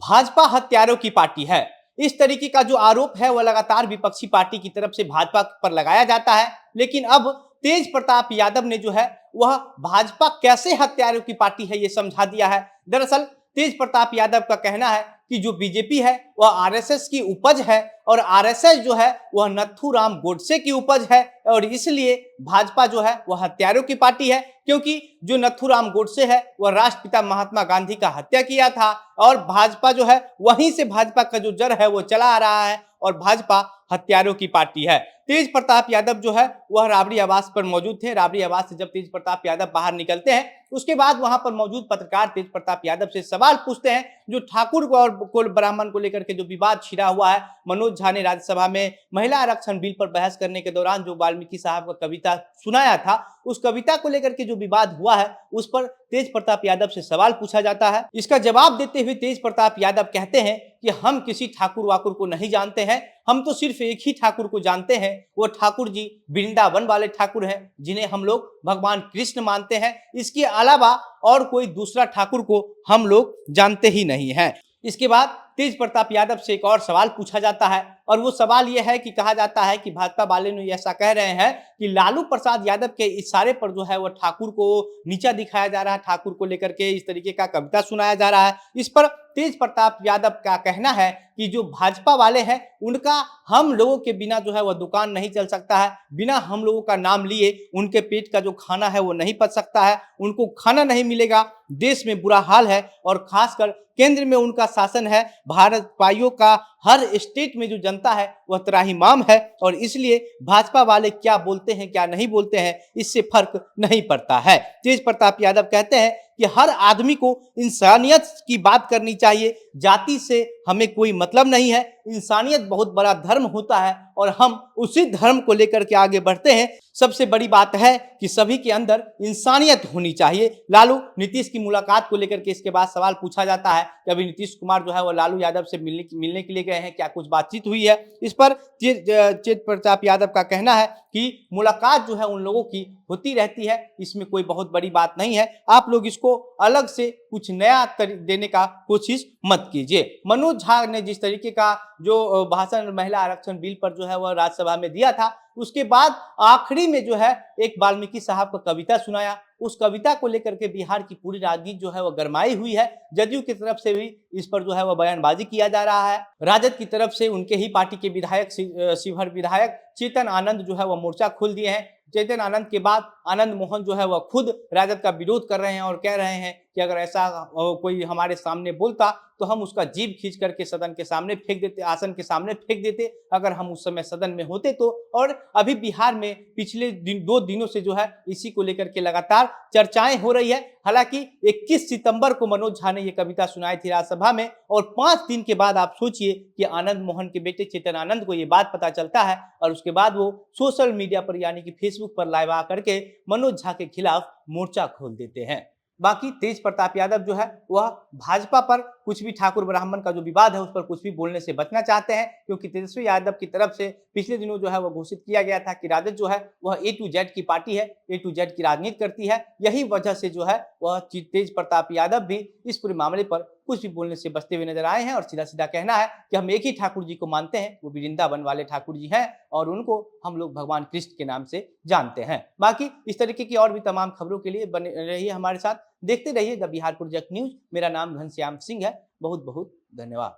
भाजपा हत्यारों की पार्टी है। इस तरीके का जो आरोप है वह लगातार विपक्षी पार्टी की तरफ से भाजपा पर लगाया जाता है, लेकिन अब तेज प्रताप यादव ने जो है वह भाजपा कैसे हत्यारों की पार्टी है ये समझा दिया है। दरअसल तेज प्रताप यादव का कहना है कि जो बीजेपी है वह आरएसएस की उपज है और आरएसएस जो है वह नथुराम गोडसे की उपज है और इसलिए भाजपा जो है वह हत्यारों की पार्टी है, क्योंकि जो नथुराम गोडसे है वह राष्ट्रपिता महात्मा गांधी का हत्या किया था और भाजपा जो है वहीं से भाजपा का जो जड़ है वो चला आ रहा है और भाजपा हत्यारों की पार्टी है। तेज प्रताप यादव जो है वह राबड़ी आवास पर मौजूद थे। राबड़ी आवास से जब तेज प्रताप यादव बाहर निकलते हैं उसके बाद वहां पर मौजूद पत्रकार तेज प्रताप यादव से सवाल पूछते हैं। जो ठाकुर और कुल ब्राह्मण को लेकर के जो विवाद छिड़ा हुआ है, मनोज झा ने राज्यसभा में महिला आरक्षण बिल पर बहस करने के दौरान जो वाल्मीकि साहब का कविता सुनाया था, उस कविता को लेकर के जो विवाद हुआ है उस पर तेज प्रताप यादव से सवाल पूछा जाता है। इसका जवाब देते हुए तेज प्रताप यादव कहते हैं कि हम किसी ठाकुर वाकुर को नहीं जानते हैं, हम तो सिर्फ एक ही ठाकुर को जानते हैं, वो ठाकुर जी वृंदावन वाले ठाकुर हैं जिन्हें हम लोग भगवान कृष्ण मानते हैं। इसके अलावा और कोई दूसरा ठाकुर को हम लोग जानते ही नहीं हैं। इसके बाद तेज प्रताप यादव से एक और सवाल पूछा जाता है और वो सवाल ये है कि कहा जाता है कि भाजपा वाले ने ऐसा कह रहे हैं कि लालू प्रसाद यादव के इशारे पर जो है वो ठाकुर को नीचा दिखाया जा रहा है, ठाकुर को लेकर के इस तरीके का कविता सुनाया जा रहा है। इस पर तेज प्रताप यादव का कहना है कि जो भाजपा वाले हैं उनका हम लोगों के बिना जो है वह दुकान नहीं चल सकता है, बिना हम लोगों का नाम लिए उनके पेट का जो खाना है वो नहीं पच सकता है, उनको खाना नहीं मिलेगा, देश में बुरा हाल है और खासकर केंद्र में उनका शासन है, भारत पाइयों का हर स्टेट में जो जनता है वह त्राहिमाम है और इसलिए भाजपा वाले क्या बोलते हैं क्या नहीं बोलते हैं इससे फर्क नहीं पड़ता है। तेज प्रताप यादव कहते हैं कि हर आदमी को इंसानियत की बात करनी चाहिए, जाति से हमें कोई मतलब नहीं है, इंसानियत बहुत बड़ा धर्म होता है और हम उसी धर्म को लेकर के आगे बढ़ते हैं। सबसे बड़ी बात है कि सभी के अंदर इंसानियत होनी चाहिए। लालू नीतीश की मुलाकात को लेकर के इसके बाद सवाल पूछा जाता है कि अभी नीतीश कुमार जो है वो लालू यादव से मिलने के लिए गए हैं, क्या कुछ बातचीत हुई है। इस पर तेज प्रताप यादव का कहना है कि मुलाकात जो है उन लोगों की होती रहती है, इसमें कोई बहुत बड़ी बात नहीं है, आप लोग इसको अलग से कुछ नया देने का कोशिश मत कीजिए। मनोज झा ने जिस तरीके का जो भाषण महिला आरक्षण बिल पर जो है वह राज्यसभा में दिया था, उसके बाद आखिरी में जो है एक वाल्मीकि साहब का कविता सुनाया। उस कविता को लेकर के बिहार की पूरी राजनीति जो है वह गरमाई हुई है। जदयू की तरफ से भी इस पर जो है वह बयानबाजी किया जा रहा है। राजद की तरफ से उनके ही पार्टी के विधायक शिवहर विधायक चेतन आनंद जो है वह मोर्चा खोल दिए हैं। चेतन आनंद के बाद आनंद मोहन जो है वह खुद राजद का विरोध कर रहे हैं और कह रहे हैं कि अगर ऐसा कोई हमारे सामने बोलता तो हम उसका जीभ खींच करके सदन के सामने फेंक देते, आसन के सामने फेंक देते, अगर हम उस समय सदन में होते तो। और अभी बिहार में पिछले 2 दिनों से जो है इसी को लेकर के लगातार चर्चाएं हो रही है। हालांकि 21 सितंबर को मनोज झा ने यह कविता सुनाई थी राज्यसभा में और 5 दिन के बाद आप सोचिए कि आनंद मोहन के बेटे चेतन आनंद को यह बात पता चलता है और उसके बाद वो सोशल मीडिया पर यानी कि फेसबुक पर लाइव आकर के मनोज झा के खिलाफ मोर्चा खोल देते हैं। बाकी तेज प्रताप यादव जो है वह भाजपा पर कुछ भी ठाकुर ब्राह्मण का जो विवाद है उस पर कुछ भी बोलने से बचना चाहते हैं, क्योंकि तेजस्वी यादव की तरफ से पिछले दिनों जो है वह घोषित किया गया था कि राजद जो है वह A to Z की पार्टी है, A to Z की राजनीति करती है। यही वजह से जो है वह तेज प्रताप यादव भी इस पूरे मामले पर कुछ भी बोलने से बचते हुए नजर आए हैं और सीधा सीधा कहना है कि हम एक ही ठाकुर जी को मानते हैं, वो वृंदावन वाले ठाकुर जी हैं और उनको हम लोग भगवान कृष्ण के नाम से जानते हैं। बाकी इस तरीके की और भी तमाम खबरों के लिए बने रहिए हमारे साथ, देखते रहिए द बिहार प्रोजेक्ट न्यूज। मेरा नाम घनश्याम सिंह है। बहुत बहुत धन्यवाद।